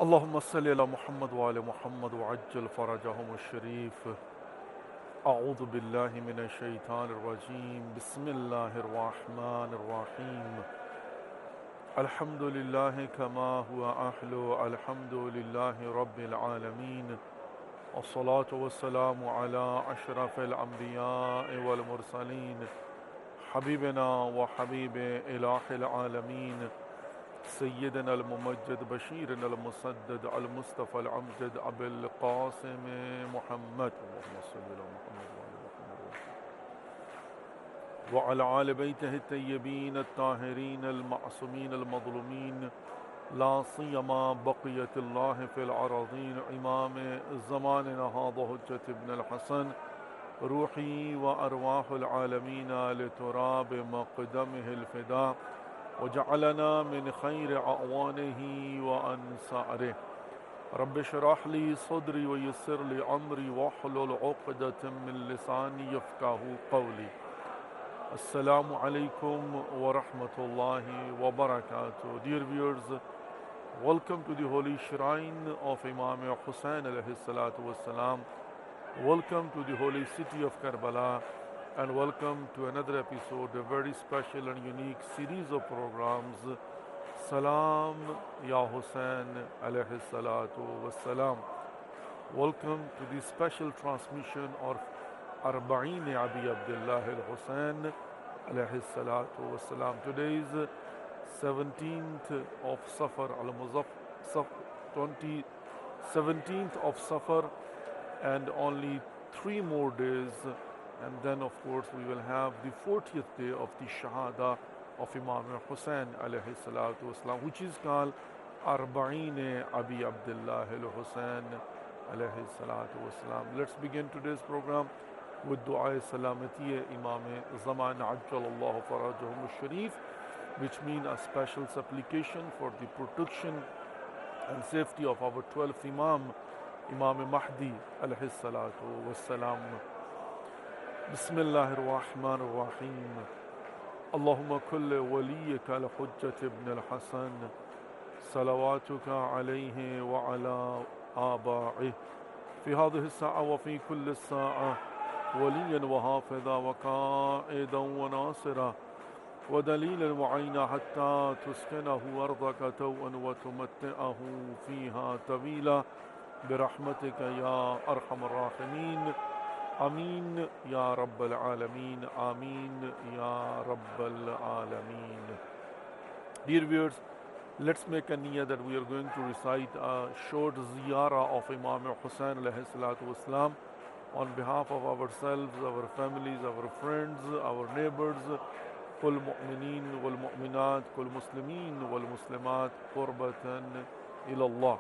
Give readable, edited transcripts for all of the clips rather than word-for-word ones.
اللهم صل على محمد وآل محمد وعجل فرجهم الشريف. أعوذ بالله من الشيطان الرجيم. بسم الله الرحمن الرحيم. الحمد لله كما هو أهل. الحمد لله رب العالمين. والصلاة والسلام على أشرف الأنبياء والمرسلين حبيبنا وحبيب إله العالمين سيدنا الممجد بشيرنا المسدد المصطفى الأمجد أبي القاسم محمد. اللهم صل على محمد وعلى محمد وعلى آل بيته الطيبين الطاهرين المعصومين المظلومين، لا سيما بقية الله في الأراضين إمام زماننا هذا حجة ابن الحسن روحي وأرواح العالمين لتراب مقدمه الفداء، وجعلنا من خير أعوانه وأنصاره. رب اشرح لي صدري ويسر لي أمري واحلل عقدة من لساني يفقه قولي. Assalamu alaikum wa rahmatullahi wa barakatuh. Dear viewers, welcome to the holy shrine of Imam Hussain alayhi salatu wassalam. Welcome to the holy city of Karbala, and welcome to another episode, a very special and unique series of programs, Salam Ya Hussain alayhi salatu wassalam. Welcome to the special transmission of Arba'in Abi Abdullah al-Hussain alayhi salatu wassalam. Today is 17th of Safar al-Muzaffar, 17th of Safar, and only 3 more days, and then of course we will have the 40th day of the Shahada of Imam Hussain alayhi salatu wassalam, which is called Arba'in Abi Abdullah al-Hussain alayhi salatu wassalam. Let's begin today's program with Dua Salamati Imam Zaman Ajjalallahu Farajahum al-Sharif, which means a special supplication for the protection and safety of our 12th Imam, Imam Mahdi alayhi salatu wassalam. Bismillahir Rahmanir Rahim. Allahumma kulli waliyika al-Hujjat ibn al-Hasan salawatuka alayhi wa ala آبائه في هذه الساعة وفي كل الساعة وليا وحافظا وقائدا وناصرا ودليلا وعينا حتى تسكنه أرضك توءا وتمتعه فيها طويلا برحمتك يا أرحم الراحمين. آمين يا رب العالمين. آمين يا رب العالمين. Dear viewers, let's make a niyyah that we are going to recite a short ziyarah of Imam Hussain alayhi salatu wassalam on behalf of ourselves, our families, our friends, our neighbors. كل مؤمنين والمؤمنات كل مسلمين والمسلمات قربة إلى الله.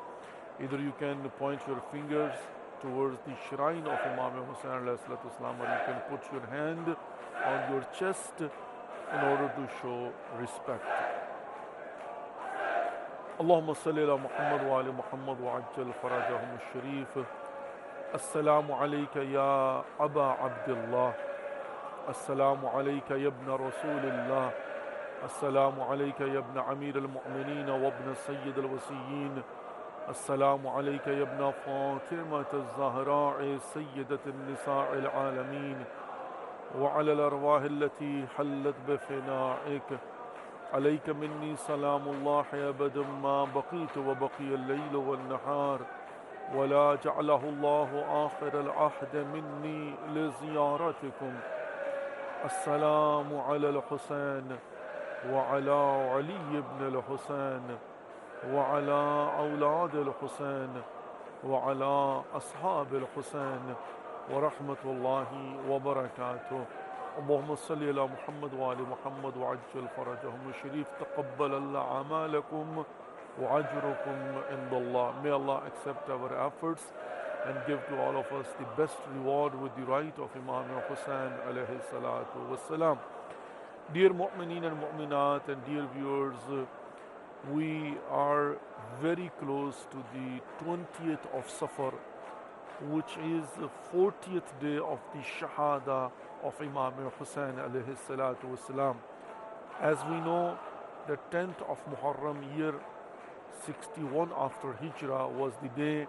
Either you can point your fingers towards the shrine of Imam Hussain alayhi salatu wassalam, or you can put your hand on your chest in order to show respect. اللهم صل على محمد وآل محمد وعجل فرجهم الشريف. السلام عليك يا أبا عبد الله. السلام عليك يا ابن رسول الله. السلام عليك يا ابن أمير المؤمنين وابن سيد الوصيين. السلام عليك يا ابن فاطمة الزهراء سيدة النساء العالمين، وعلى الأرواح التي حلت بفنائك. عليك مني سلام الله أبدا ما بقيت وبقي الليل والنهار، ولا جعله الله آخر العهد مني لزيارتكم. السلام على الحسين وعلى علي بن الحسين وعلى أولاد الحسين وعلى أصحاب الحسين ورحمة الله وبركاته. اللهم صل على محمد وآل محمد وعجل فرجهم الشريف. تقبل الله أعمالكم وأجركم عند الله. May Allah accept our efforts and give to all of us the best reward with the right of Imam Hussain alayhi salatu wassalam. Dear mu'mineen and mu'minat and dear viewers, we are very close to the 20th of Safar, which is the 40th day of the Shahada of Imam Hussain alayhi salatu wasalam. As we know, the 10th of Muharram, year 61 after Hijrah was the day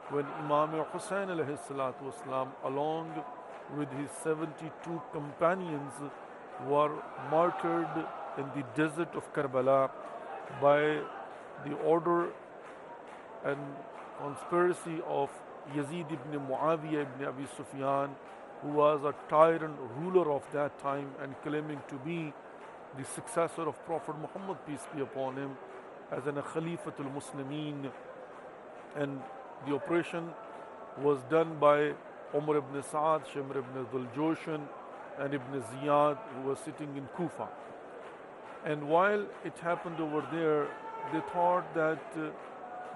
when Imam Hussain alayhi salatu wasalam, along with his 72 companions, were martyred in the desert of Karbala by the order and conspiracy of Yazid ibn Muawiyah ibn Abi Sufyan, who was a tyrant ruler of that time and claiming to be the successor of Prophet Muhammad, peace be upon him, as an Khalifatul Muslimin. And the operation was done by Umar ibn Sa'ad, Shimr ibn Dhul Joshan, and Ibn Ziyad, who was sitting in Kufa. And while it happened over there, they thought that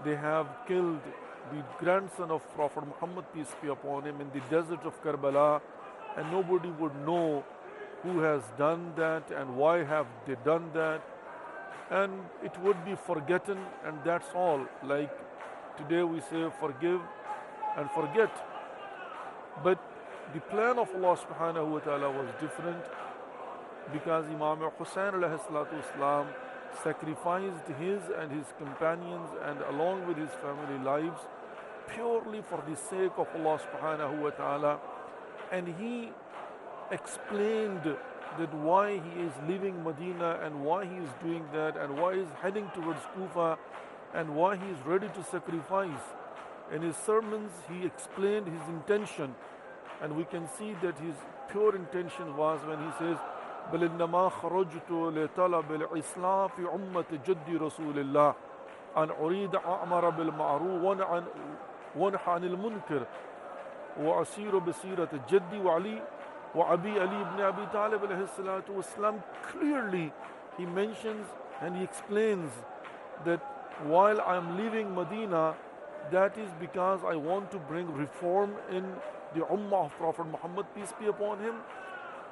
they have killed the grandson of Prophet Muhammad, peace be upon him, in the desert of Karbala, and nobody would know who has done that and why have they done that, and it would be forgotten, and that's all. Like today we say forgive and forget. But the plan of Allah subhanahu wa ta'ala was different, because Imam Hussain alayhi salatu wasalam sacrificed his and his companions and along with his family lives purely for the sake of Allah subhanahu wa ta'ala. And he explained that why he is leaving Medina and why he is doing that and why he is heading towards Kufa and why he is ready to sacrifice. In his sermons he explained his intention, and we can see that his pure intention was when he says, بل إنما خرجت لطلب الإصلاح في أمة جد رسول الله أن أريد أعمر بالمعروف وأنهى عن المنكر وأسير بسيرة جدي وعلي وأبي علي ibn Abi Talib alayhi salatu wasalam. Clearly he mentions and he explains that while I am leaving Medina, that is because I want to bring reform in the Ummah of Prophet Muhammad, peace be upon him,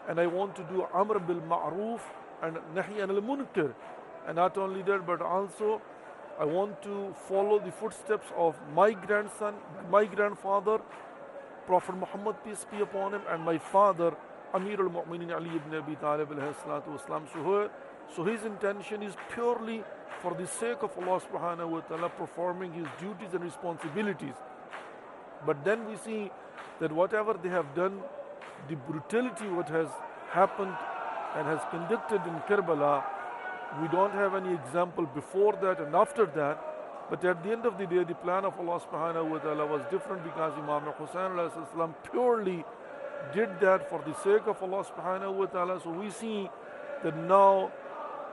and I want to do Amr bil Ma'ruf and Nahi anil Munkar. And not only that, but also I want to follow the footsteps of my grandson, my grandfather, Prophet Muhammad, peace be upon him, and my father, Amir al-Mu'minin Ali ibn Abi Talib alayhi salatu wasalam. So his intention is purely for the sake of Allah subhanahu wa ta'ala, performing his duties and responsibilities. But then we see that whatever they have done, the brutality what has happened and has conducted in Karbala, we don't have any example before that and after that. But at the end of the day, the plan of Allah subhanahu wa ta'ala was different, because Imam Hussain alayhi salam purely did that for the sake of Allah subhanahu wa ta'ala. So we see that now,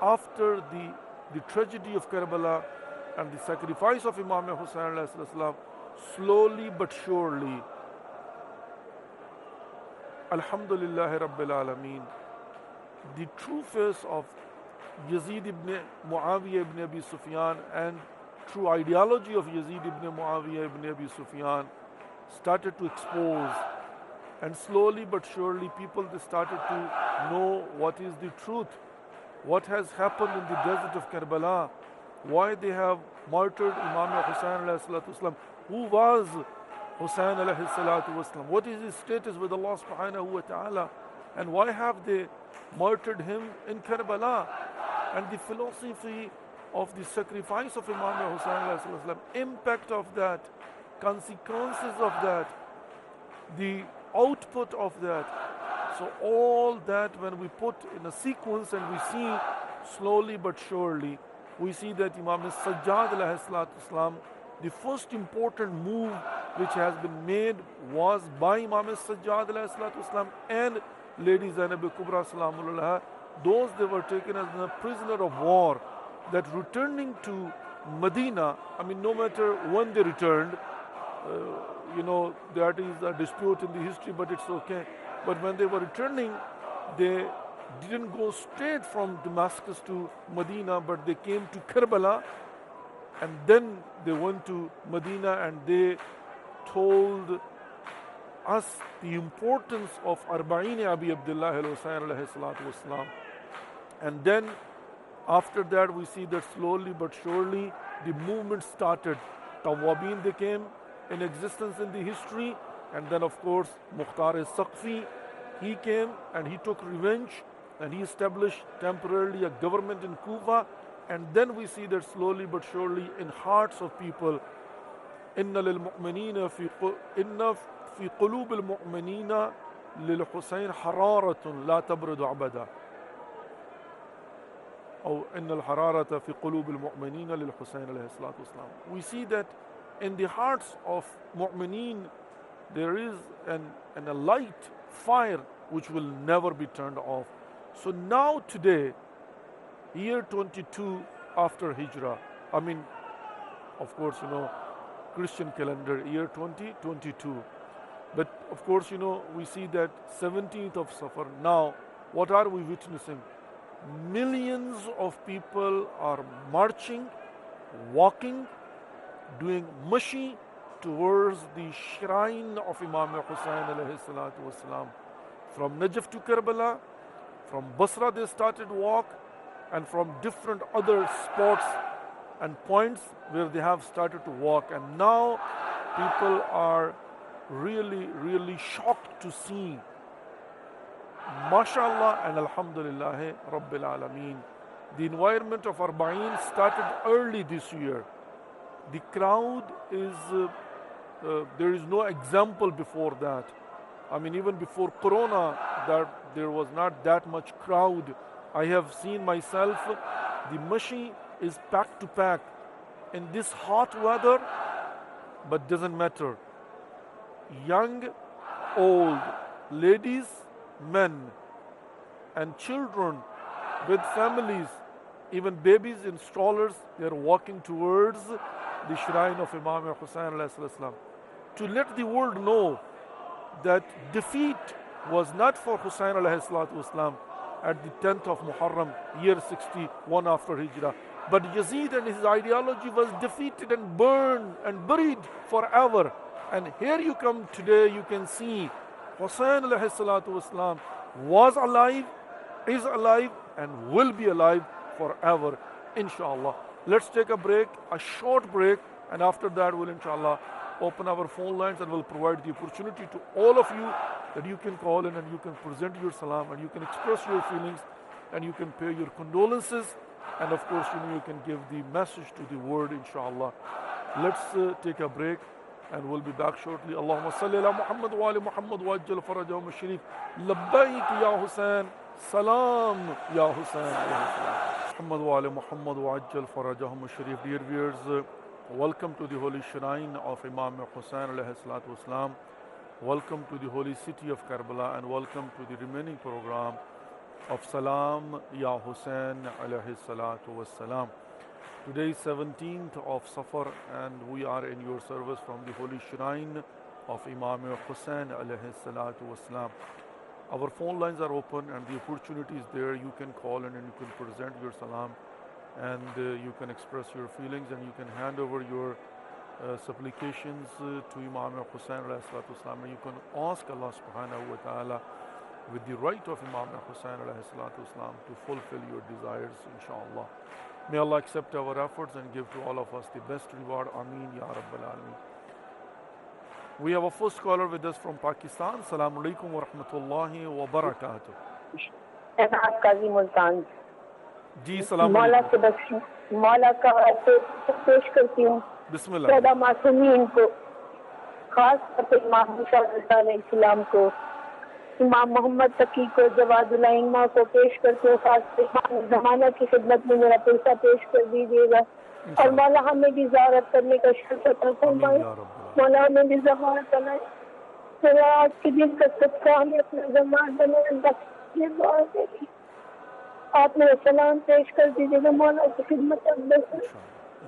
after the tragedy of Karbala and the sacrifice of Imam Hussain alayhi salam, slowly but surely, Alhamdulillah Rabbil Alameen, the true face of Yazid ibn Muawiyah ibn Abi Sufyan and true ideology of Yazid ibn Muawiyah ibn Abi Sufyan started to expose, and slowly but surely people they started to know what is the truth, what has happened in the desert of Karbala, why they have martyred Imam Hussain alayhi salatu wasalam. Who was Hussain alayhi salatu wasalam? What is his status with Allah subhanahu wa ta'ala? And why have they martyred him in Karbala? And the philosophy of the sacrifice of Imam Hussain alayhi salam, impact of that, consequences of that, the output of that. So all that when we put in a sequence and we see slowly but surely, we see that Imam Sajjad alayhi salatu wasalam, the first important move which has been made was by Imam Sajjad alayhi salatu wasalam and Lady Zainab Kubra salamullah. Those they were taken as a prisoner of war, that returning to Medina, I mean no matter when they returned, that is a dispute in the history, but it's okay. But when they were returning, they didn't go straight from Damascus to Medina, but they came to Karbala, and then they went to Medina and they told us the importance of Arba'in Abi Abdullah al-Husayn alayhi salatu wasalam. And then after that we see that slowly but surely the movement started. Tawabin they came in existence in the history, and then of course Mukhtar al-Saqfi, he came and he took revenge and he established temporarily a government in Kufa, And then we see that slowly but surely in hearts of people, إن للمؤمنين إن في قلوب المؤمنين للحسين حرارة لا تبرد أبدا. أو إن الحرارة في قلوب المؤمنين للحسين عليه الصلاة والسلام. We see that in the hearts of mu'mineen there is a light fire which will never be turned off. So now today, year 22 after Hijrah, I mean, of course, Christian calendar, year 2022. But of course, we see that 17th of Safar. Now, what are we witnessing? Millions of people are marching, walking, doing mashi towards the shrine of Imam Hussain alayhi salatu wasalam. From Najaf to Karbala, from Basra they started walk, and from different other spots and points where they have started to walk. And now people are really, really shocked to see. MashaAllah and Alhamdulillah Rabbil Alameen. The environment of Arba'een started early this year. The crowd is, there is no example before that. I mean, even before Corona, there was not that much crowd. I have seen myself, the mashi is pack to pack in this hot weather, but doesn't matter. Young, old, ladies, men, and children with families, even babies in strollers, they are walking towards the shrine of Imam Hussain alayhi salam, to let the world know that defeat was not for Hussain alayhi salatu wasalam at the 10th of Muharram, year 61 after Hijrah, but Yazid and his ideology was defeated and burned and buried forever. And here you come today, you can see Hussain alayhi salatu wasalam was alive, is alive, and will be alive forever, inshallah. Let's take a break, a short break, and after that we'll inshallah open our phone lines and we'll provide the opportunity to all of you that you can call in and you can present your salam and you can express your feelings and you can pay your condolences, and of course you can give the message to the world, inshallah. Let's take a break and we'll be back shortly. Allahumma salli ala Muhammad wa ali Muhammad wa ajjal farajahum al-sharif. Labbaik ya Hussain, salam ya Hussain. Muhammad wa ali Muhammad wa ajjal farajahum al-sharif. Dear viewers, welcome to the holy shrine of Imam Hussain alayhi salatu wasalam. Welcome to the holy city of Karbala, and welcome to the remaining program of Salam Ya Hussain alayhi salatu wasalam. Today is 17th of Safar and we are in your service from the holy shrine of Imam Hussain alayhi salatu wasalam. Our phone lines are open and the opportunity is there. You can call in and you can present your salam, and you can express your feelings and you can hand over your supplications to Imam Hussain alayhi salatu wasalam. You can ask Allah subhanahu wa ta'ala with the right of Imam Hussain alayhi salatu wasalam to fulfill your desires, inshallah. May Allah accept our efforts and give to all of us the best reward. Ameen Ya Rabbal Alameen. We have a first caller with us from Pakistan. Assalamu alaikum wa rahmatullahi wa barakatuh. Qazi Multan. جی السلام علیکم. مولا کا پیش کرتی ہوں بسم اللہ. پیدا معصومین کو، خاص طور پر امام موسیٰ علیہ السلام کو، امام محمد تقی کو، جواد الائمہ کو پیش کرتے ہو. خاص امام زمانہ کی خدمت میں میرا پیسہ پیش کر دیجیے گا، اور مولا ہمیں بھی زیارت کرنے کا شرف عطا فرمائے. مولا ہمیں بھی زمانت بنائے. میرا آج کے دن کا صدقہ ہمیں اپنا زمان بنائے. یہ دعا ہے آپ میرا سلام پیش کر دیجیے گا مولا کی خدمت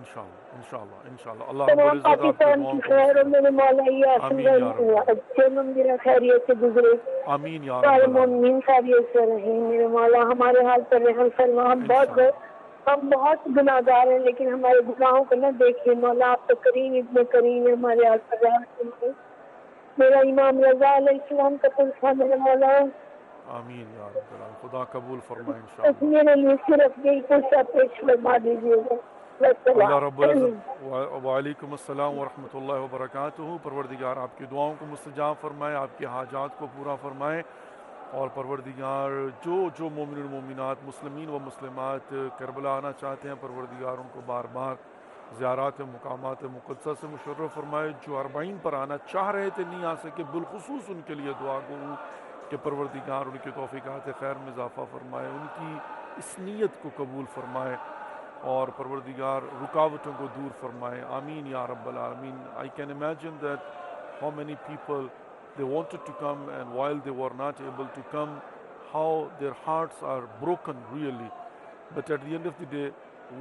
انشاءاللہ. تمام پاکستان کی خیر اور میرے مولا یہ اچھے مندر خیریت سے گزرے. آمین یا سارے رب. مومنین خیریت سے رہیں. میرے مولا ہمارے حال پر رحم فرما. ہم بہت گناہ گار ہیں لیکن ہمارے گناہوں کو نہ دیکھیں مولا. آپ تو کریم ابن کریم ہے. ہمارے حال پر رحم فرمائے. میرا امام رضا علیہ السلام کا تلفہ میرے مولا. آمین یا رب. خدا قبول فرمائے انشاءاللہ. میرے لیے صرف یہی پوچھا پیش فرما دیجیے گا. اللہ رب العزت. وعلیکم السلام ورحمۃ اللہ وبرکاتہ. پروردگار آپ کی دعاؤں کو مستجاب فرمائے، آپ کی حاجات کو پورا فرمائے. اور پروردگار جو مومن و مومنات مسلمین و مسلمات کربلا آنا چاہتے ہیں پروردگار ان کو بار بار زیارات مقامات مقدسہ سے مشرف فرمائے. جو 40 پر آنا چاہ رہے تھے نہیں آ سکے بالخصوص ان کے لیے دعا گو کہ پروردگار ان کی توفیقات خیر میں اضافہ فرمائے, ان کی اس نیت کو قبول فرمائے اور پروردگار رکاوٹوں کو دور فرمائے. آمین یا رب العالمین. I can imagine that how many people they wanted to come, and while they were not able to come, how their hearts are broken really. But at the end of the day,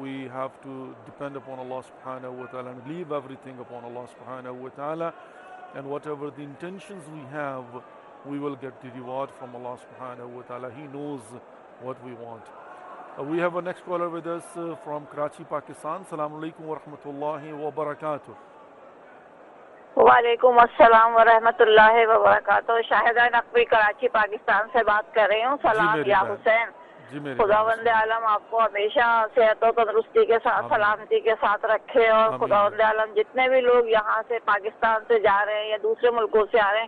we have to depend upon Allah subhanahu wa ta'ala and leave everything upon Allah subhanahu wa ta'ala. And whatever the intentions we have, we will get the reward from Allah subhanahu wa ta'ala. He knows what we want. We have a next caller with us from Karachi, Pakistan. Assalamu alaikum wa rahmatullahi wa barakatuh. وعلیکم السلام ورحمۃ اللہ وبرکاتہ. شاہدہ نقوی کراچی پاکستان سے بات کر رہی ہوں. سلام یا حسین. خداوند عالم آپ کو ہمیشہ صحت و تندرستی کے ساتھ سلامتی کے ساتھ رکھے, اور خداوند عالم جتنے بھی لوگ یہاں سے پاکستان سے جا رہے ہیں یا دوسرے ملکوں سے آ رہے ہیں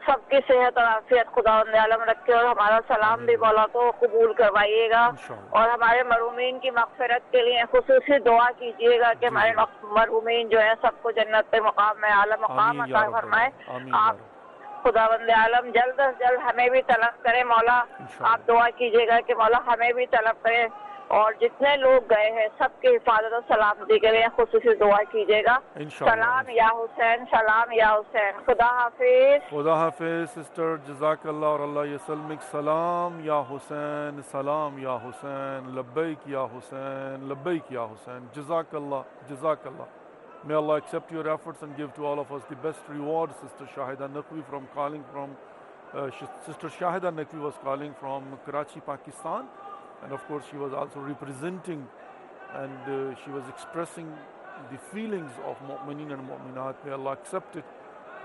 سب کی صحت اور عافیت خداوند عالم رکھے, اور ہمارا سلام بھی مولا تو قبول کروائیے گا, اور ہمارے مرحومین کی مغفرت کے لیے خصوصی دعا کیجیے گا کہ ہمارے مرحومین جو ہیں سب کو جنت پہ مقام میں اعلیٰ مقام عطا فرمائے. آپ خداوند عالم جلد از جلد ہمیں بھی طلب کرے مولا. آپ دعا کیجیے گا کہ مولا ہمیں بھی طلب کرے, اور جتنے لوگ گئے ہیں سب کی حفاظت و سلامتی کے لیے خصوصی دعا کیجیے گا. سلام یا حسین, سلام یا حسین. خدا حافظ. خدا حافظ سسٹر, جزاک اللہ اور اللہ یسلمک. سلام یا حسین, سلام یا حسین, لبیک یا حسین, لبیک یا حسین. جزاک اللہ, جزاک اللہ. May Allah accept your efforts and give to all of us the best reward. Sister Shahida Naqvi Sister Shahida Naqvi was calling from Karachi, Pakistan, and of course she was also representing and she was expressing the feelings of mu'mineen and mu'minat. May Allah accept it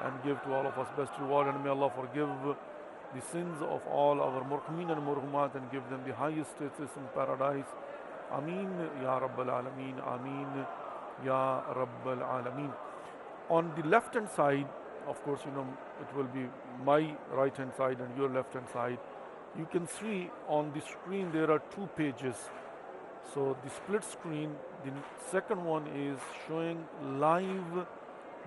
and give to all of us best reward, and may Allah forgive the sins of all our murhameen and murhumat and give them the highest status in paradise. Ameen ya Rabbal Alameen. Ameen Ya Rabbal Alameen. On the left hand side, of course, it will be my right hand side and your left hand side. You can see on the screen there are 2 pages. So the split screen, the second one is showing live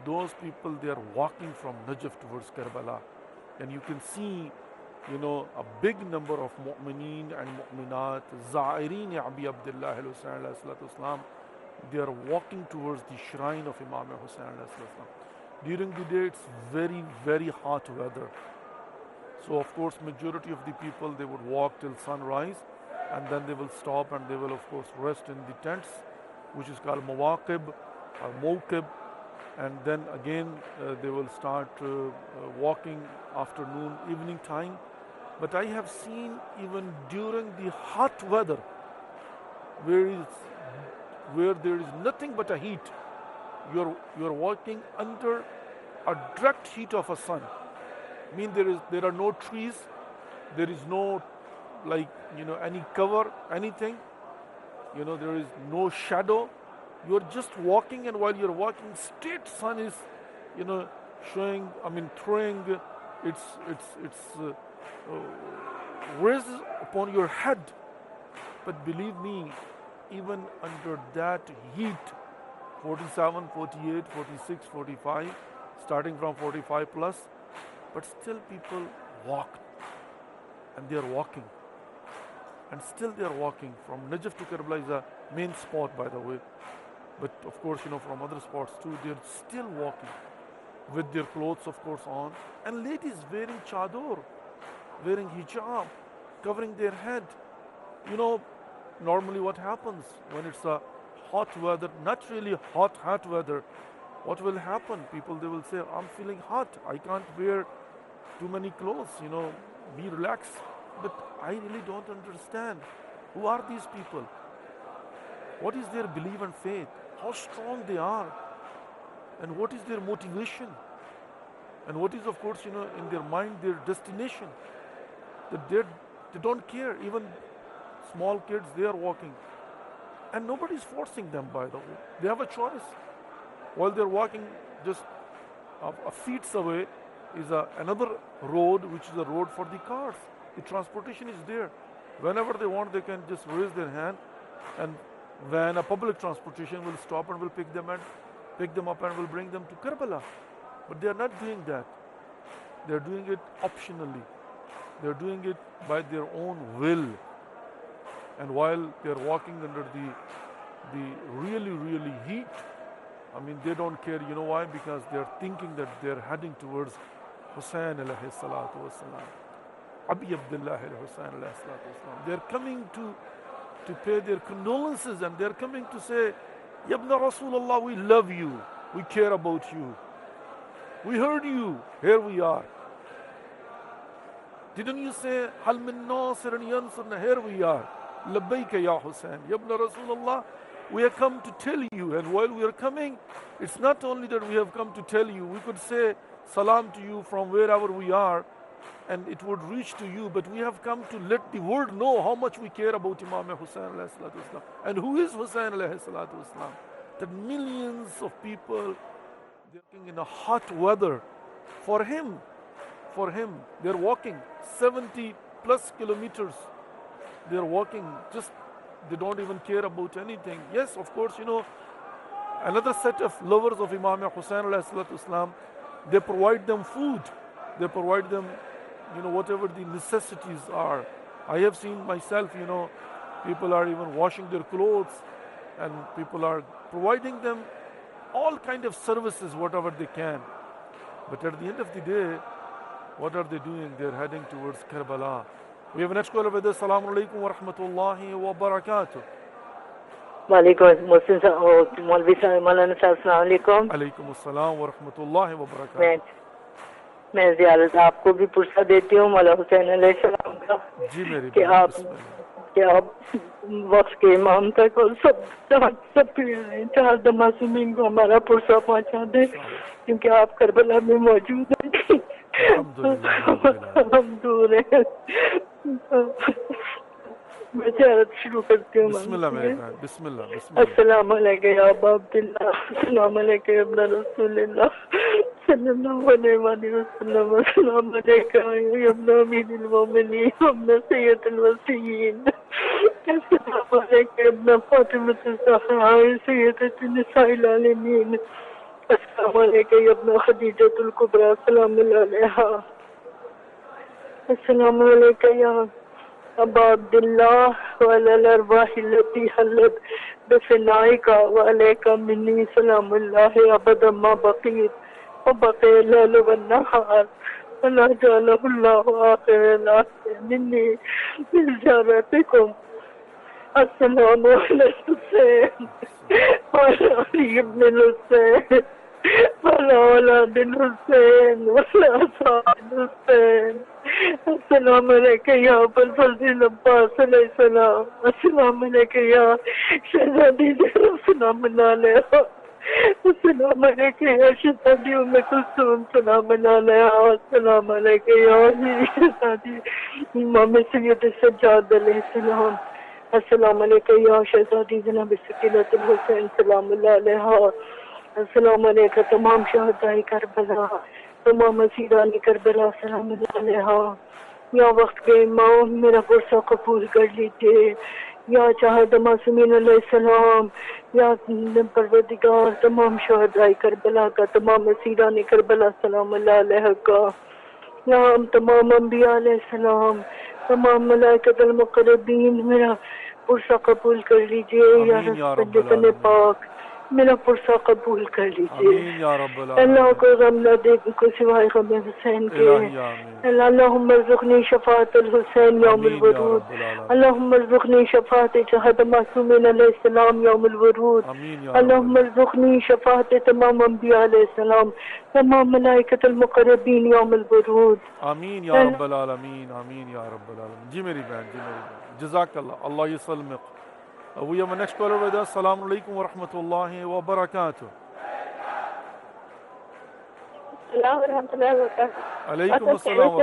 those people, they are walking from Najaf towards Karbala. And you can see, a big number of mu'mineen and mu'minat, Za'ireen Abi Abdullah al-Husayn alayhi salatu wasalam. They are walking towards the shrine of Imam Hussain alayhi salam. During the day it's very, very hot weather. So of course majority of the people, they would walk till sunrise, and then they will stop and they will of course rest in the tents, which is called Mawaqib or Mawqib, and then again they will start walking afternoon, evening time. But I have seen even during the hot weather, where there is nothing but a heat, you're walking under a direct heat of a sun. I mean there are no trees, there is no any cover, anything, there is no shadow. You're just walking, and while you're walking, straight sun is throwing its rays upon your head. But believe me, even under that heat, 47, 48, 46, 45, starting from 45 plus, but still people walk, and they are walking, and still they are walking. From Najaf to Karbala is a main spot, by the way, but of course from other spots too, they are still walking with their clothes of course on, and ladies wearing chador, wearing hijab, covering their head. Normally what happens when it's a hot weather, not really hot weather, what will happen? People, they will say, I'm feeling hot, I can't wear too many clothes, be relaxed. But I really don't understand. Who are these people? What is their belief and faith? How strong they are? And what is their motivation? And what is, of course, in their mind, their destination? That they don't care. Even small kids, they are walking. And nobody is forcing them, by the way. They have a choice. While they're walking, just a feet away is another road, which is a road for the cars. The transportation is there. Whenever they want, they can just raise their hand, and when a public transportation will stop and will pick them up and will bring them to Karbala. But they are not doing that. They are doing it optionally. They are doing it by their own will. And while they are walking under the really heat, I mean, they don't care. You know why? Because they are thinking that they are heading towards Hussein alayhi salatu wasalam. Abi Abdullah al-Hussein alayhi salatu wasalam. They are coming to pay their condolences, and they are coming to say, Yabna Rasulullah, we love you. We care about you. We heard you. Here we are. Didn't you say, Hal min nasirin yansurna? Here we are. Labbaika ya Hussein. Yabna Rasulullah, we have come to tell you. And while we are coming, it's not only that we have come to tell you. We could say salam to you from wherever we are, and it would reach to you. But we have come to let the world know how much we care about Imam Hussein alayhi salatu wasalam. And who is Hussein alayhi salatu wasalam? That millions of people, they're working in a hot weather for him. For him. They're walking 70 plus kilometers. They're walking, just they don't even care about anything. Yes, of course, you know, another set of lovers of Imam Hussein alayhi salatu wasalam, they provide them food. They provide them, you know, whatever the necessities are. I have seen myself, you know, people are even washing their clothes, and people are providing them all kind of services, whatever they can. But at the end of the day, what are they doing? They're heading towards Karbala. We have a next caller with us. Assalamu alaikum wa rahmatullahi wa barakatuh. Wa alaikum assalam. Maulvi sahab, Maulana sahab, assalamu alaikum. Alaikum assalam wa rahmatullahi wa barakatuh. میں زیارت آپ کو بھی پرسہ دیتی ہوں مولا حسین علیہ السلام کا کہ آپ وقت کے امام تک اور سب چار معصومین کو ہمارا پرسہ پہنچا دیں، کیونکہ آپ کربلا میں موجود ہیں. ہم دور ہیں. میں زیارت شروع کرتی ہوں. بسم اللہ. السلام علیکم یا ابا عبداللہ. السلام علیکم یا ابن رسول اللہ صلی اللہ علیہ وسلم. السلام علیکم یا ابن امیر المومنین ابن سید الوسیین. السلام علیکم یا ابن فاطمۃ الزہرا سیدۃ النساء العالمین. السلام علیکم یا ابن خدیجۃ الکبریٰ سلام اللہ علیہا. السلام علیکم یا ابا عبداللہ وعلی الارواح التي حلت بفنائک وعلیک منی سلام اللہ ابدا ما بقیت وبقی الليل والنهار ولا جعله الله آخر العهد مني من زيارتكم. السلام على الحسين وعلى علي بن الحسين وعلى اولاد الحسين وعلى اصحاب الحسين. السلام علیکم یا ابو الفضل عباس علیہ السلام. السلام علیکم یا شہزادی زینب سلام اللہ علیہا. السلام علیکم یا شہزادی ام کلثوم سلام اللہ علیہا. السلام علیکم یا شہزادی امام سید سجاد علیہ السلام. السلام علیکم یا شہزادی جناب ثقیلۃ الحسین سلام اللہ علیہا. السلام علیکم تمام شہداء کربلا، تمام اسیران کربلا سلام اللہ علیہا. یا وقت کے امام میرا پرسہ قبول کر لیجیے. یا چاہد معصومین علیہ السلام، یا پروردگار تمام شہداء کربلا کا، تمام اسیران کربلا سلام اللہ علیہ کا، یا ہم تمام انبیاء علیہ السلام، تمام ملائکۃ المقربین میرا پرسہ قبول کر لیجیے. یا رسول پاک میرا پرسہ قبول کر لیجیے. اللہ کو غم نہ دے کو سوائے غم حسین کے. اللہم ارزقنی شفاعت الحسین یوم الورود. اللہم ارزقنی شفاعت شہد معصومین علیہ السلام یوم الورود. اللہم ارزقنی شفاعت تمام انبیاء علیہ السلام، تمام ملائکۃ المقربین یوم الورود. آمین یا رب العالمین. آمین یا رب العالمین. جی میری بہن، جزاک اللہ. اللہ یسلمک. We have a next caller with us. Assalamu alaikum wa rahmatullahi wa barakatuh. السلام ورحمۃ اللہ وبرکاتہ. علیکم السلام.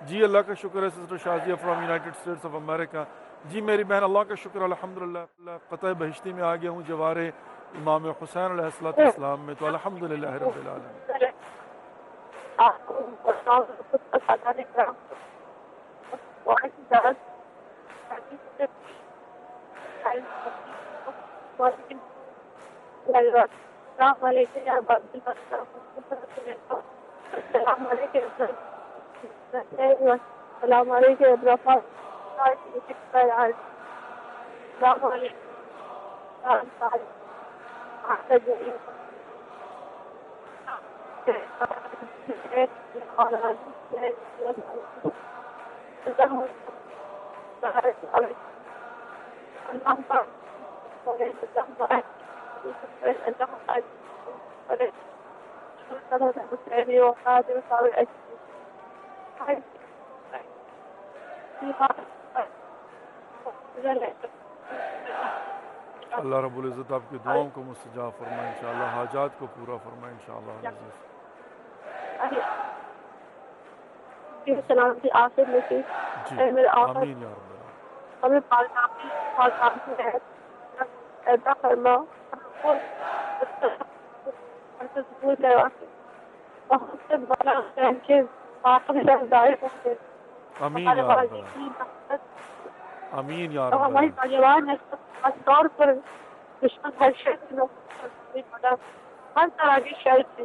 جی اللہ کا شکر ہے. Sister Shazia from United States of America. جی میری بہن اللہ کا شکر الحمدللہ قطع بہشتی میں آ گیا ہوں جوار امام حسین علیہ السلام میں، تو الحمدللہ رب العالمین. السلام علیکم یا عبد السلام علیکم السلام علیکم السلام اللہ رب العزت آپ کی دعاؤں کو مستجاب فرمائے انشاءاللہ، حاجات کو پورا فرمائے انشاءاللہ العزیز۔ السلام کی آخر میں سے جی میرے آقا آمین یا رب العالمین۔ ہمیں پاکستان سے ایسا کرنا بہت سے بڑا کے ظاہر کرتے آمین یا رب العالمین، آمین یا رب ہماری العالمین، نوجوان ہے خاص طور پر دشمن ہر شہر ہر طرح کی شہر سے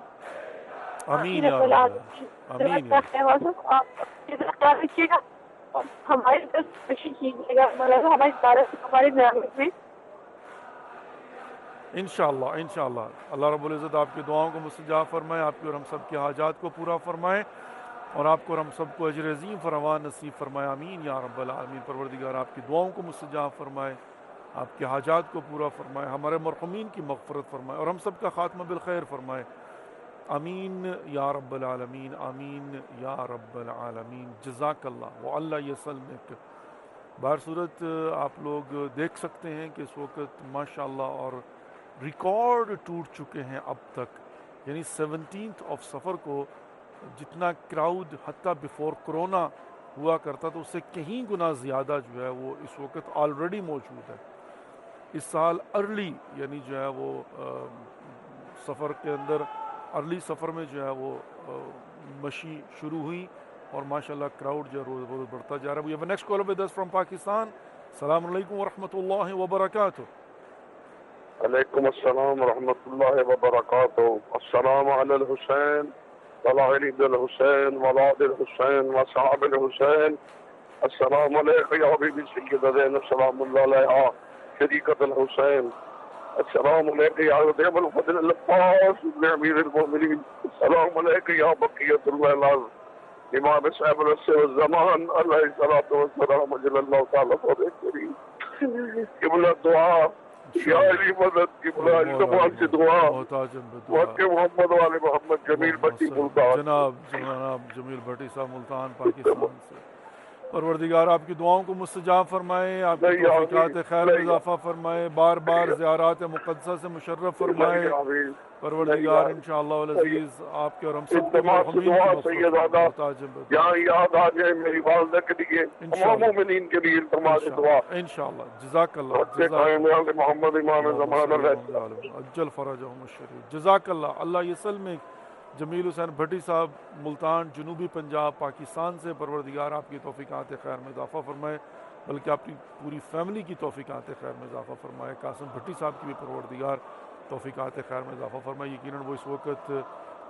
آمین یا رب العالمین، آمین یا رب۔ آپ خیال رکھیے گا اور ہماری طرف کوشش کیجیے گا ہماری بارت ہماری نعمت میں انشاءاللہ انشاءاللہ اللہ رب العزت آپ کی دعاؤں کو مستجاب فرمائے، آپ کی اور ہم سب کی حاجات کو پورا فرمائے، اور آپ کو اور ہم سب کو اجر عظیم فراوان نصیب فرمائے، آمین یا رب العالمین۔ پروردگار آپ کی دعاؤں کو مستجاب فرمائے، آپ کی حاجات کو پورا فرمائے، ہمارے مرحومین کی مغفرت فرمائے، اور ہم سب کا خاتمہ بالخیر فرمائے، آمین یا رب العالمین، آمین یا رب العالمین۔ جزاک اللہ واللہ یسلمک۔ بہر صورت آپ لوگ دیکھ سکتے ہیں کہ اس وقت ماشاءاللہ اور ریکارڈ ٹوٹ چکے ہیں اب تک، یعنی 17 صفر کو جتنا کراؤڈ حتیٰ بیفور کرونا ہوا کرتا تو اس سے کہیں گنا زیادہ جو ہے وہ اس وقت آلریڈی موجود ہے۔ اس سال ارلی یعنی جو ہے وہ سفر کے اندر ارلی سفر میں جو ہے وہ مشی شروع ہوئی، اور ماشاءاللہ کراؤڈ جو ہے روز روز بڑھتا جا رہا ہے۔ We have a next caller with us from Pakistan. السلام علیکم ورحمۃ اللہ وبرکاتہ۔ علیکم السلام ورحمۃ اللہ وبرکاتہ۔ السلام علی الحسین وعلی الحسین ولاد الحسین وصحاب الحسین۔ السلام علیکم یا حبیبی سیدہ زینب سلام اللہ علیہا شریکۃ الحسین۔ السلام علیکم یا ذیب الفضل العباس ابن امیر المؤمنین۔ السلام علیکم یا بقیۃ اللہ امام صاحب العصر والزمان علیہ الصلوۃ والسلام جل اللہ تعالی کریم۔ قبلہ دعا یا علی مدد قبلہ زبان سے دعا وقت محمد والے محمد جمیل بھٹی ملتان۔ جناب جمیل بھٹی صاحب ملتان پاکستان سے۔ پروردگار آپ کی دعاؤں کو مستجاب فرمائے، آپ کی توفیقات خیر میں اضافہ فرمائے، بار بار زیارات مقدسہ سے مشرف فرمائے پروردگار انشاءاللہ العزیز۔ آپ کے اور ہم سب کے مرحومین کی محتاج یہاں یاد آ جائے میری والدہ کے لیے، تمام مومنین کے لیے تمہاری دعا انشاءاللہ۔ جزاک اللہ محمد امام زمان اجل فرجہم الشریف۔ جزاک اللہ۔ اللہ یسلمک۔ جمیل حسین بھٹی صاحب ملتان جنوبی پنجاب پاکستان سے، پروردگار آپ کی توفیقات خیر میں اضافہ فرمائے، بلکہ آپ کی پوری فیملی کی توفیقات خیر میں اضافہ فرمائے۔ قاسم بھٹی صاحب کی بھی پروردگار توفیقات خیر میں اضافہ فرمائے۔ یقیناً وہ اس وقت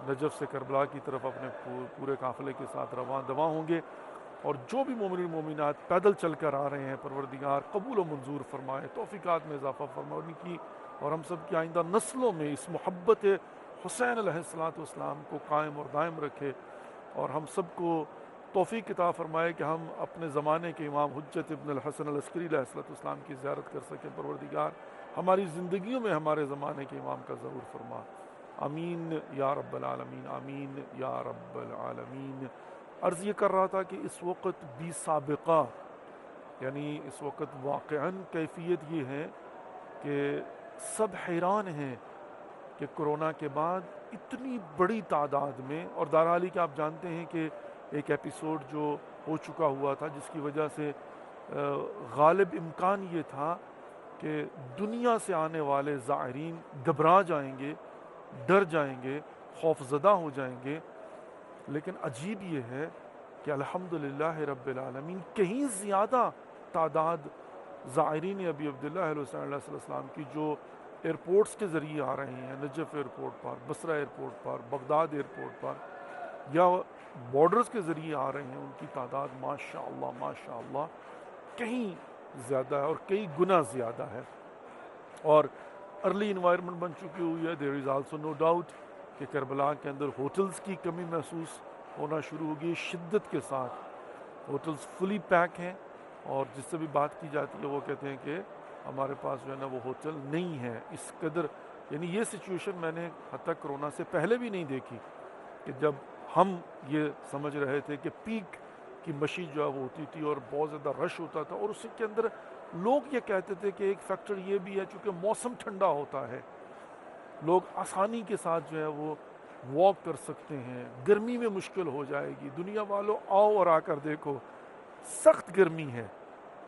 نجف سے کربلا کی طرف اپنے پورے قافلے کے ساتھ رواں ہوں گے، اور جو بھی مومنین مومنات پیدل چل کر آ رہے ہیں پروردگار قبول و منظور فرمائے، توفیقات میں اضافہ فرمائے، ان کی اور ہم سب کی آئندہ نسلوں میں اس محبت حسین علیہ السلام کو قائم اور دائم رکھے، اور ہم سب کو توفیق عطا فرمائے کہ ہم اپنے زمانے کے امام حجت ابن الحسن العسکری علیہ السلام کی زیارت کر سکیں۔ پروردگار ہماری زندگیوں میں ہمارے زمانے کے امام کا ظہور فرما، آمین یا رب العالمین، آمین یا رب العالمین۔ عرض یہ کر رہا تھا کہ اس وقت بی سابقہ، یعنی اس وقت واقعاً کیفیت یہ ہے کہ سب حیران ہیں کہ کرونا کے بعد اتنی بڑی تعداد میں، اور دارحالی کہ آپ جانتے ہیں کہ ایک ایپیسوڈ جو ہو چکا ہوا تھا جس کی وجہ سے غالب امکان یہ تھا کہ دنیا سے آنے والے زائرین گھبرا جائیں گے، ڈر جائیں گے، خوف زدہ ہو جائیں گے، لیکن عجیب یہ ہے کہ الحمدللہ رب العالمین کہیں زیادہ تعداد زائرین ابی عبداللہ علیہ السلام کی جو ایئرپورٹس کے ذریعے آ رہے ہیں، نجف ایئرپورٹ پر، بصرہ ایئرپورٹ پر، بغداد ایئرپورٹ پر، یا بارڈرز کے ذریعے آ رہے ہیں، ان کی تعداد ماشاء اللہ کہیں زیادہ ہے اور کئی گنا زیادہ ہے، اور ارلی انوائرمنٹ بن چکی ہوئی ہے۔ دیر از آلسو نو ڈاؤٹ کہ کربلا کے اندر ہوٹلز کی کمی محسوس ہونا شروع ہوگی شدت کے ساتھ۔ ہوٹلز فلی پیک ہیں، اور جس سے بھی بات کی جاتی ہے وہ کہتے ہیں کہ ہمارے پاس جو ہے نا وہ ہوٹل نہیں ہے اس قدر، یعنی یہ سچویشن میں نے حتیٰ کرونا سے پہلے بھی نہیں دیکھی، کہ جب ہم یہ سمجھ رہے تھے کہ پیک کی مشی جو ہے وہ ہوتی تھی اور بہت زیادہ رش ہوتا تھا، اور اس کے اندر لوگ یہ کہتے تھے کہ ایک فیکٹر یہ بھی ہے چونکہ موسم ٹھنڈا ہوتا ہے، لوگ آسانی کے ساتھ جو ہے وہ واک کر سکتے ہیں، گرمی میں مشکل ہو جائے گی، دنیا والوں آؤ اور آ کر دیکھو سخت گرمی ہے،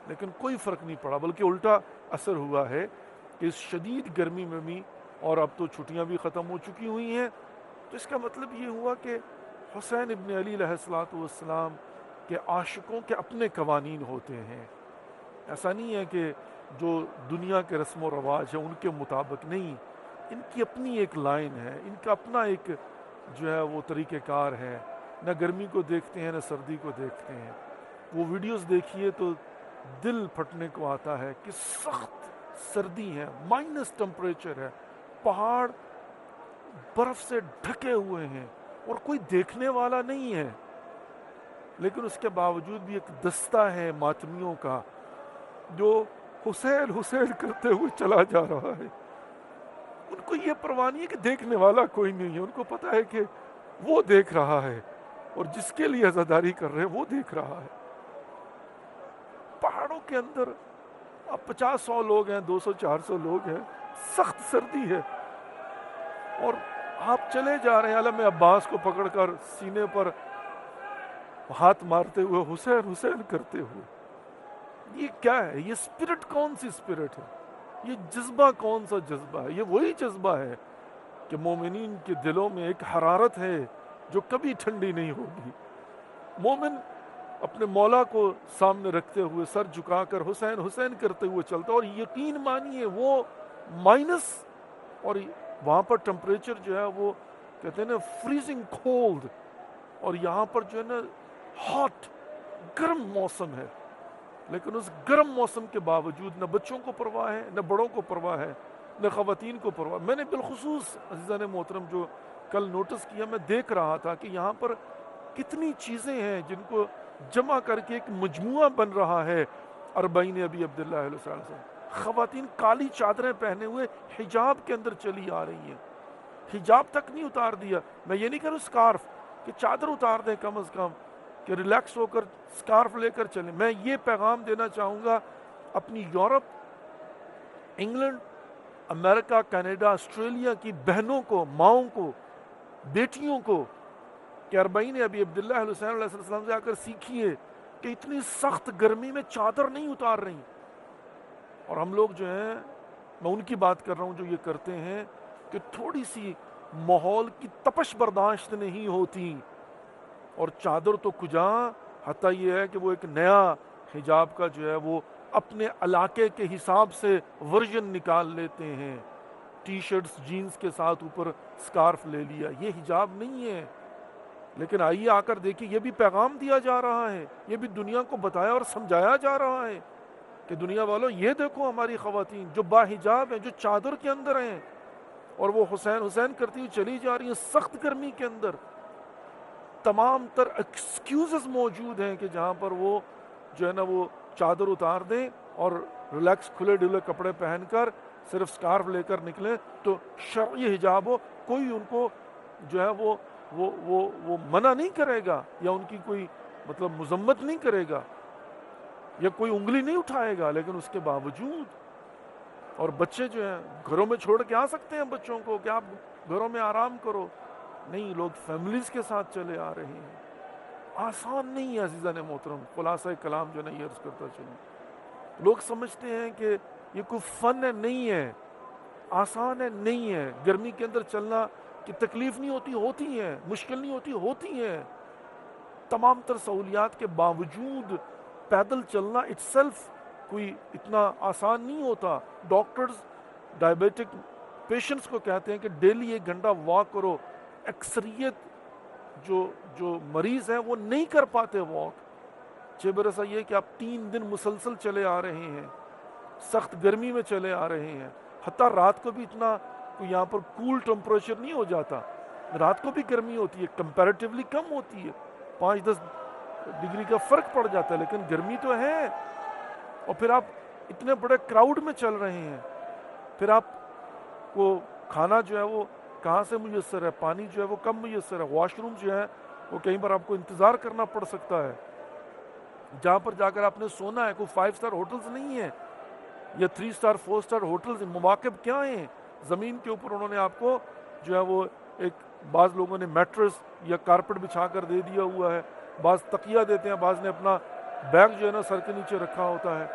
لیکن کوئی فرق نہیں پڑا، بلکہ الٹا اثر ہوا ہے کہ اس شدید گرمی میں بھی، اور اب تو چھٹیاں بھی ختم ہو چکی ہوئی ہیں، تو اس کا مطلب یہ ہوا کہ حسین ابن علی علیہ السلام کے عاشقوں کے اپنے قوانین ہوتے ہیں۔ ایسا نہیں ہے کہ جو دنیا کے رسم و رواج ہیں ان کے مطابق نہیں، ان کی اپنی ایک لائن ہے، ان کا اپنا ایک جو ہے وہ طریقہ کار ہے، نہ گرمی کو دیکھتے ہیں نہ سردی کو دیکھتے ہیں۔ وہ ویڈیوز دیکھیے تو دل پھٹنے کو آتا ہے کہ سخت سردی ہے، مائنس ٹمپریچر ہے، پہاڑ برف سے ڈھکے ہوئے ہیں اور کوئی دیکھنے والا نہیں ہے، لیکن اس کے باوجود بھی ایک دستہ ہے ماتمیوں کا جو حسین حسین کرتے ہوئے چلا جا رہا ہے۔ ان کو یہ پرواہ نہیں ہے کہ دیکھنے والا کوئی نہیں ہے، ان کو پتا ہے کہ وہ دیکھ رہا ہے اور جس کے لیے عزاداری کر رہے ہیں وہ دیکھ رہا ہے۔ پہاڑوں کے اندر اب 50-100 لوگ ہیں، 200-400 لوگ ہیں، سخت سردی ہے، اور آپ چلے جا رہے ہیں علم عباس کو پکڑ کر سینے پر ہاتھ مارتے ہوئے، حسین حسین کرتے ہوئے۔ یہ کیا ہے؟ یہ اسپرٹ کون سی اسپرٹ ہے؟ یہ جذبہ کون سا جذبہ ہے؟ یہ وہی جذبہ ہے کہ مومنین کے دلوں میں ایک حرارت ہے جو کبھی ٹھنڈی نہیں ہوگی۔ مومن اپنے مولا کو سامنے رکھتے ہوئے سر جھکا کر حسین حسین کرتے ہوئے چلتا، اور یقین مانیے وہ مائنس، اور وہاں پر ٹمپریچر جو ہے وہ کہتے ہیں نا فریزنگ کولڈ، اور یہاں پر جو ہے نا ہاٹ گرم موسم ہے، لیکن اس گرم موسم کے باوجود نہ بچوں کو پرواہ ہے، نہ بڑوں کو پرواہ ہے، نہ خواتین کو پرواہ۔ میں نے بالخصوص عزیزان محترم جو کل نوٹس کیا، میں دیکھ رہا تھا کہ یہاں پر کتنی چیزیں ہیں جن کو جمع کر کے ایک مجموعہ بن رہا ہے اربعین ابی عبداللہ علیہ السلام۔ خواتین کالی چادریں پہنے ہوئے حجاب کے اندر چلی آ رہی ہیں، حجاب تک نہیں اتار دیا، میں یہ نہیں کہہ رہا اسکارف کہ چادر اتار دیں کم از کم، کہ ریلیکس ہو کر اسکارف لے کر چلیں۔ میں یہ پیغام دینا چاہوں گا اپنی یورپ، انگلینڈ، امریکہ، کینیڈا، آسٹریلیا کی بہنوں کو، ماؤں کو، بیٹیوں کو، کہ اربعین ابی عبداللہ علیہ السلام سے آ کر سیکھیے کہ اتنی سخت گرمی میں چادر نہیں اتار رہی۔ اور ہم لوگ جو ہیں، میں ان کی بات کر رہا ہوں جو یہ کرتے ہیں، کہ تھوڑی سی ماحول کی تپش برداشت نہیں ہوتی، اور چادر تو کجا، حتیٰ یہ ہے کہ وہ ایک نیا حجاب کا جو ہے وہ اپنے علاقے کے حساب سے ورژن نکال لیتے ہیں، ٹی شرٹس جینز کے ساتھ اوپر سکارف لے لیا۔ یہ حجاب نہیں ہے، لیکن آئیے آ کر دیکھیں، یہ بھی پیغام دیا جا رہا ہے، یہ بھی دنیا کو بتایا اور سمجھایا جا رہا ہے کہ دنیا والوں یہ دیکھو ہماری خواتین جو باحجاب ہیں، جو چادر کے اندر ہیں، اور وہ حسین حسین کرتی ہوئی چلی جا رہی ہیں سخت گرمی کے اندر۔ تمام تر ایکسکیوزز موجود ہیں کہ جہاں پر وہ جو ہے نا وہ چادر اتار دیں اور ریلیکس کھلے ڈھلے کپڑے پہن کر صرف سکارف لے کر نکلیں تو شرعی حجاب ہو، کوئی ان کو جو ہے وہ منع نہیں کرے گا، یا ان کی کوئی مطلب مذمت نہیں کرے گا، یا کوئی انگلی نہیں اٹھائے گا، لیکن اس کے باوجود، اور بچے جو ہیں گھروں میں چھوڑ کے آ سکتے ہیں بچوں کو کہ آپ گھروں میں آرام کرو، نہیں، لوگ فیملیز کے ساتھ چلے آ رہے ہیں۔ آسان نہیں ہے عزیزان محترم، خلاصہ کلام جو ہے یہ عرض کرتا چلوں، لوگ سمجھتے ہیں کہ یہ کوئی فن ہے، نہیں ہے، آسان ہے، نہیں ہے، گرمی کے اندر چلنا کہ تکلیف نہیں ہوتی، ہوتی ہے، مشکل نہیں ہوتی، ہوتی ہے، تمام تر سہولیات کے باوجود پیدل چلنا اٹس سیلف کوئی اتنا آسان نہیں ہوتا. ڈاکٹرز ڈائبیٹک پیشنٹس کو کہتے ہیں کہ ڈیلی 1 گھنٹہ واک کرو. اکثریت جو مریض ہیں وہ نہیں کر پاتے واک. برسا یہ کہ آپ 3 دن مسلسل چلے آ رہے ہیں, سخت گرمی میں چلے آ رہے ہیں, حتیٰ رات کو بھی اتنا یہاں پر کول ٹمپریچر نہیں ہو جاتا, رات کو بھی گرمی ہوتی ہے, کمپیریٹیولی کم ہوتی ہے, 5-10 ڈگری کا فرق پڑ جاتا ہے, لیکن گرمی تو ہے. اور پھر آپ اتنے بڑے کراؤڈ میں چل رہے ہیں, پھر آپ کو کھانا جو ہے وہ کہاں سے میسر ہے, پانی جو ہے وہ کم میسر ہے, واش روم جو ہے وہ کہیں پر آپ کو انتظار کرنا پڑ سکتا ہے. جہاں پر جا کر آپ نے سونا ہے کوئی 5 اسٹار ہوٹلز نہیں ہے یا 3 اسٹار 4 اسٹار ہوٹلز. مواقب کیا ہیں زمین کے اوپر, انہوں نے آپ کو جو ہے وہ ایک بعض لوگوں نے میٹرس یا کارپٹ بچھا کر دے دیا ہوا ہے, بعض تکیہ دیتے ہیں, بعض نے اپنا بیگ جو ہے نا سر کے نیچے رکھا ہوتا ہے,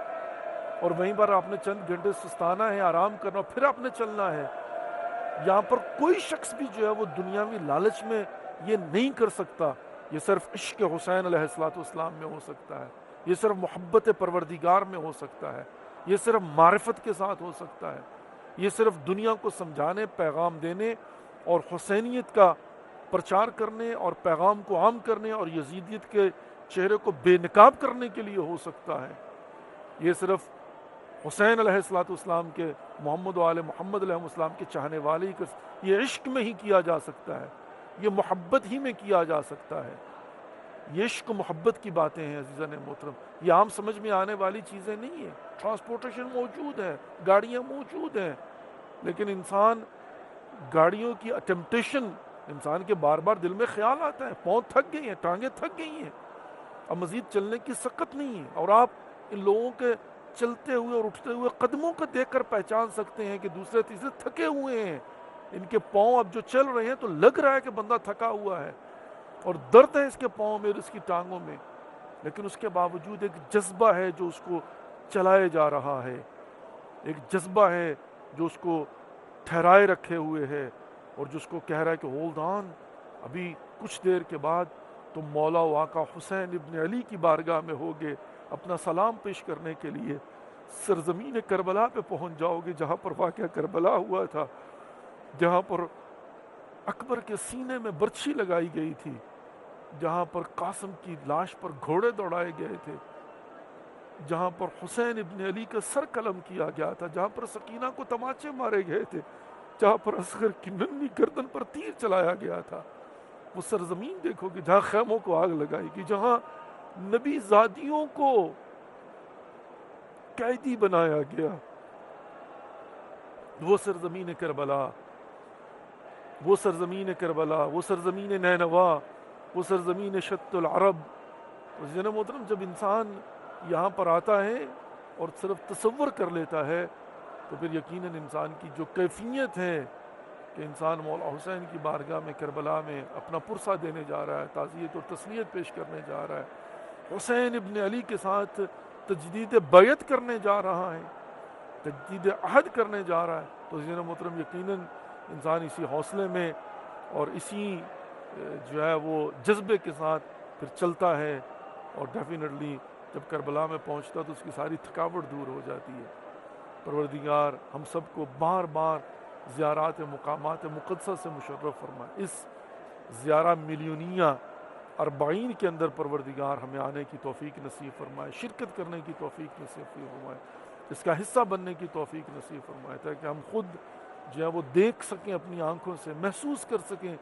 اور وہیں پر آپ نے چند گھنٹے سستانا ہے, آرام کرنا, پھر آپ نے چلنا ہے. یہاں پر کوئی شخص بھی جو ہے وہ دنیاوی لالچ میں یہ نہیں کر سکتا. یہ صرف عشق حسین علیہ السلام میں ہو سکتا ہے, یہ صرف محبت پروردگار میں ہو سکتا ہے, یہ صرف معرفت کے ساتھ ہو سکتا ہے, یہ صرف دنیا کو سمجھانے, پیغام دینے اور حسینیت کا پرچار کرنے اور پیغام کو عام کرنے اور یزیدیت کے چہرے کو بے نقاب کرنے کے لیے ہو سکتا ہے. یہ صرف حسین علیہ السلام کے, محمد و آل محمد علیہ السلام کے چاہنے والے ہی یہ عشق میں ہی کیا جا سکتا ہے, یہ محبت ہی میں کیا جا سکتا ہے. یہ عشق و محبت کی باتیں ہیں عزیزان محترم, یہ عام سمجھ میں آنے والی چیزیں نہیں ہیں. ٹرانسپورٹیشن موجود ہے, گاڑیاں موجود ہیں, لیکن انسان گاڑیوں کی ٹیمپٹیشن, انسان کے بار بار دل میں خیال آتا ہے, پاؤں تھک گئی ہیں, ٹانگیں تھک گئی ہیں, اب مزید چلنے کی سکت نہیں ہے. اور آپ ان لوگوں کے چلتے ہوئے اور اٹھتے ہوئے قدموں کو دیکھ کر پہچان سکتے ہیں کہ دوسرے تیسرے تھکے ہوئے ہیں. ان کے پاؤں اب جو چل رہے ہیں تو لگ رہا ہے کہ بندہ تھکا ہوا ہے, اور درد ہے اس کے پاؤں میں اور اس کی ٹانگوں میں, لیکن اس کے باوجود ایک جذبہ ہے جو اس کو چلائے جا رہا ہے, ایک جذبہ ہے جو اس کو ٹھہرائے رکھے ہوئے ہے, اور جو اس کو کہہ رہا ہے کہ ہولڈ آن, ابھی کچھ دیر کے بعد تم مولا و آقا حسین ابن علی کی بارگاہ میں ہوگے, اپنا سلام پیش کرنے کے لیے سرزمین کربلا پہ پہنچ جاؤ گے, جہاں پر واقعہ کربلا ہوا تھا, جہاں پر اکبر کے سینے میں برچھی لگائی گئی تھی, جہاں پر قاسم کی لاش پر گھوڑے دوڑائے گئے تھے, جہاں پر حسین ابن علی کا سر قلم کیا گیا تھا, جہاں پر سکینہ کو تماچے مارے گئے تھے, جہاں پر اصغر کی ننھی گردن پر تیر چلایا گیا تھا. وہ سرزمین دیکھو گے جہاں خیموں کو آگ لگائی گئی, جہاں نبی زادیوں کو قیدی بنایا گیا. وہ سرزمین کربلا, وہ سرزمین کربلا, وہ سرزمین نینوا, وہ سرزمین شط العرب. جناب محترم, جب انسان یہاں پر آتا ہے اور صرف تصور کر لیتا ہے تو پھر یقیناً انسان کی جو کیفیت ہے کہ انسان مولا حسین کی بارگاہ میں کربلا میں اپنا پرسہ دینے جا رہا ہے, تعزیت اور تسلیت پیش کرنے جا رہا ہے, حسین ابن علی کے ساتھ تجدید بیعت کرنے جا رہا ہے, تجدید عہد کرنے جا رہا ہے, تو جناب محترم یقیناً انسان اسی حوصلے میں اور اسی جو ہے وہ جذبے کے ساتھ پھر چلتا ہے, اور ڈیفینیٹلی جب کربلا میں پہنچتا تو اس کی ساری تھکاوٹ دور ہو جاتی ہے. پروردگار ہم سب کو بار بار زیارات مقامات مقدسہ سے مشرف فرمائے. اس زیارہ ملیونیہ 40 کے اندر پروردگار ہمیں آنے کی توفیق نصیب فرمائے, شرکت کرنے کی توفیق نصیب فرمائے, اس کا حصہ بننے کی توفیق نصیب فرمائے, تاکہ ہم خود جو ہے وہ دیکھ سکیں, اپنی آنکھوں سے محسوس کر سکیں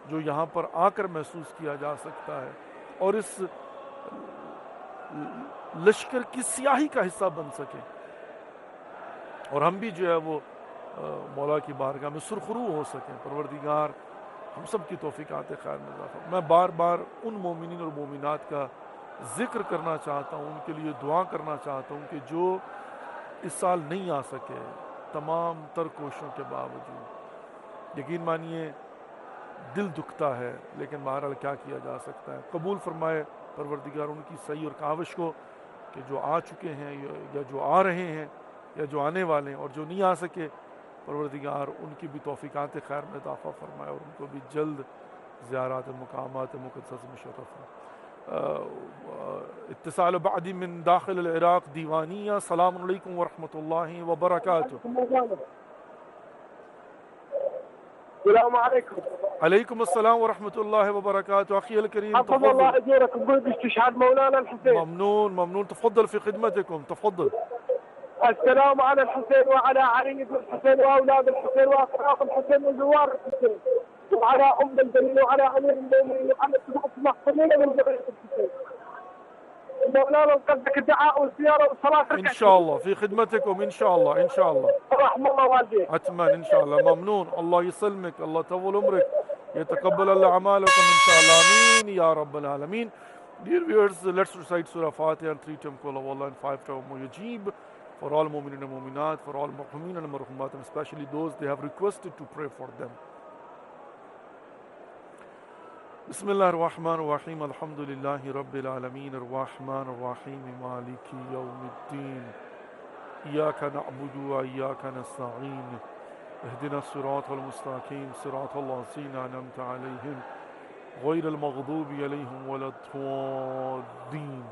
جو یہاں پر آ کر محسوس کیا جا سکتا ہے, اور اس لشکر کی سیاہی کا حصہ بن سکیں, اور ہم بھی جو ہے وہ مولا کی بارگاہ میں سرخرو ہو سکیں. پروردگار ہم سب کی توفیقات خیر میں اضافہ. میں بار بار ان مومنین اور مومنات کا ذکر کرنا چاہتا ہوں, ان کے لیے دعا کرنا چاہتا ہوں کہ جو اس سال نہیں آ سکے تمام تر کوششوں کے باوجود. یقین مانیے دل دکھتا ہے, لیکن بہرحال کیا کیا جا سکتا ہے. قبول فرمائے پروردگار ان کی صحیح اور کاوش کو, کہ جو آ چکے ہیں یا جو آ رہے ہیں یا جو آنے والے ہیں, اور جو نہیں آ سکے پروردگار ان کی بھی توفیقات خیر میں اضافہ فرمائے, اور ان کو بھی جلد زیارات مقامات مقدسہ سے مشرف ہے. اتصال بعدي من داخل العراق ديوانية. السلام عليكم ورحمة الله وبركاته. السلام عليكم. عليكم السلام ورحمة الله وبركاته. أخي الكريم حفظ الله أجورك. نقول باستشهاد مولانا الحسين. ممنون تفضل في خدمتكم تفضل. السلام على الحسين وعلى علي بن الحسين وأولاد الحسين وأصحاب الحسين وزوار الحسين وعلى أم الجليل وعلى أمير المؤمنين وعلى السبعة المحسنين من ذرية الحسين. مولانا نقدك الدعاء والزيارة والصلاة إن شاء الله في خدمتكم إن شاء الله إن شاء الله. رحم الله والديك. أتمنى إن شاء الله. ممنون. الله يسلمك الله يطول عمرك يتقبل الله أعمالكم إن شاء الله. آمين يا رب العالمين. Dear viewers, let's recite Surah Fatiha and 3 times Qul Huwallahu and 5 times Mujib for all mu'minin and mu'minat, for all marhumin and marhumat, and especially those they have requested to pray for them. بسم الله الرحمن الرحيم. الحمد لله رب العالمين الرحمن الرحيم مالك يوم الدين إياك نعبد وإياك نستعين اهدنا الصراط المستقيم صراط الذين أنعمت عليهم غير المغضوب عليهم ولا الضالين.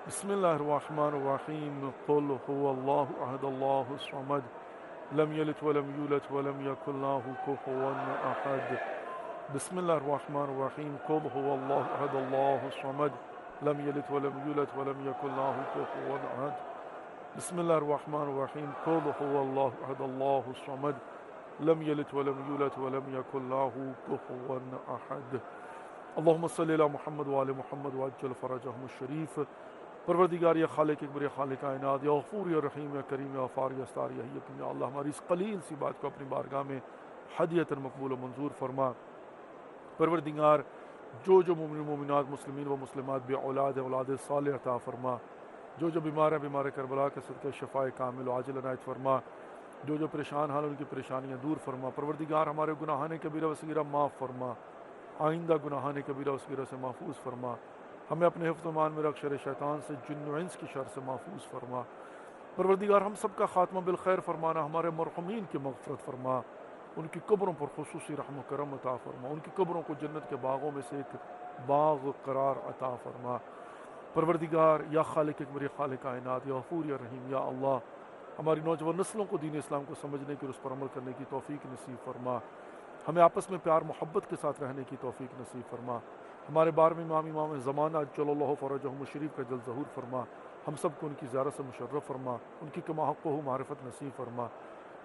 بسم الله الرحمن الرحيم. قل هو الله أحد الله الصمد لم يلد ولم يولد ولم يكن له كفوا أحد. بسم الله الرحمن الرحيم. قل هو الله أحد الله الصمد لم يلد ولم يولد ولم يكن له كفوا أحد. بسم الله الرحمن الرحيم. قل هو الله أحد الله الصمد لم يلد ولم يولد ولم يكن له كفوا أحد. اللهم صل على محمد وآل محمد وعجل فرجهم الشريف. پروردگار یا خالق اکبر یا خالق کائنات یا غفور یا رحیم یا کریم یا غفار یا ستار یا حکیم یا اللہ ہماری اس قلیل سی بات کو اپنی بارگاہ میں ہدیۃ مقبول و منظور فرما. پروردگار جو مومن مومنات مسلمین و مسلمات بے اولاد اولاد صالح عطا فرما. جو بیمار ہیں بیمار کربلا کے صدقے شفاء کامل و عاجل عنایت فرما. جو پریشان حال ان کی پریشانیاں دور فرما. پروردگار ہمارے گناہان کبیرہ و صغیرہ معاف فرما. آئندہ گناہان کبیرہ و صغیرہ سے محفوظ فرما. ہمیں اپنے حفظ و امان میں رکھ شر شیطان سے جن و انس کی شر سے محفوظ فرما. پروردگار ہم سب کا خاتمہ بالخیر فرمانا. ہمارے مرحومین کی مغفرت فرما. ان کی قبروں پر خصوصی رحم و کرم عطا فرما. ان کی قبروں کو جنت کے باغوں میں سے ایک باغ قرار عطا فرما. پروردگار یا خالق اکبر یا خالق کائنات یا غفور یا رحیم یا اللہ ہماری نوجوان نسلوں کو دین اسلام کو سمجھنے کی اور اس پر عمل کرنے کی توفیق نصیب فرما. ہمیں آپس میں پیار محبت کے ساتھ رہنے کی توفیق نصیب فرما. ہمارے بارہویں امام زمانہ جل اللہ فرجہم شریف کا جل ظہور فرما. ہم سب کو ان کی زیارت سے مشرف فرما. ان کی کما حق ہو معرفت نصیب فرما.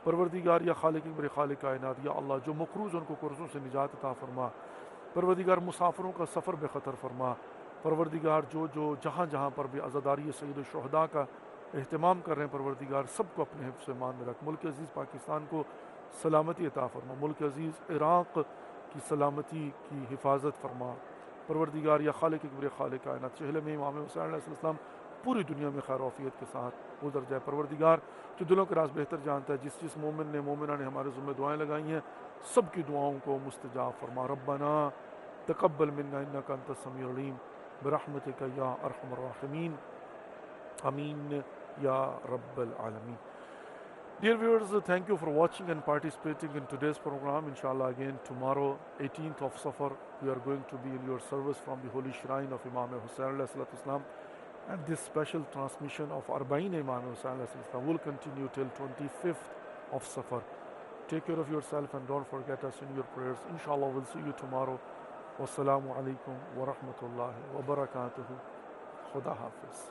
پروردگار یا خالق اکبر خالق کائنات یا اللہ جو مقروض ان کو قرضوں سے نجات عطا فرما. پروردگار مسافروں کا سفر بے خطر فرما. پروردگار جو جہاں پر بھی عزاداری سید الشہداء کا اہتمام کر رہے ہیں پروردگار سب کو اپنے حفظ ایمان میں رکھ. ملک عزیز پاکستان کو سلامتی عطا فرما. ملک عزیز عراق کی سلامتی کی حفاظت فرما. پروردگار یا خالق اکبر خالق کائنات چہلے میں امام حسین علیہ السلام پوری دنیا میں خیر و عافیت کے ساتھ گزر جائے. پروردگار جو دلوں کے راز بہتر جانتا ہے جس مومن نے مومنہ نے ہمارے ذمہ دعائیں لگائی ہیں سب کی دعاؤں کو مستجاب فرما. ربنا تقبل منا انک انت السمیع العلیم برحمتک یا ارحم الراحمین آمین یا رب العالمین. Dear viewers, thank you for watching and participating in today's program. Inshallah, again tomorrow, 18th of Safar, we are going to be in your service from the holy shrine of Imam Hussain alayhi salatu wasalam. And this special transmission of Arba'in Imam Hussain alayhi salatu wasalam will continue till 25th of Safar. Take care of yourself and don't forget us in your prayers. Inshallah, we'll see you tomorrow. Wassalamu alaikum wa rahmatullahi wa barakatuhu. Khuda Hafiz.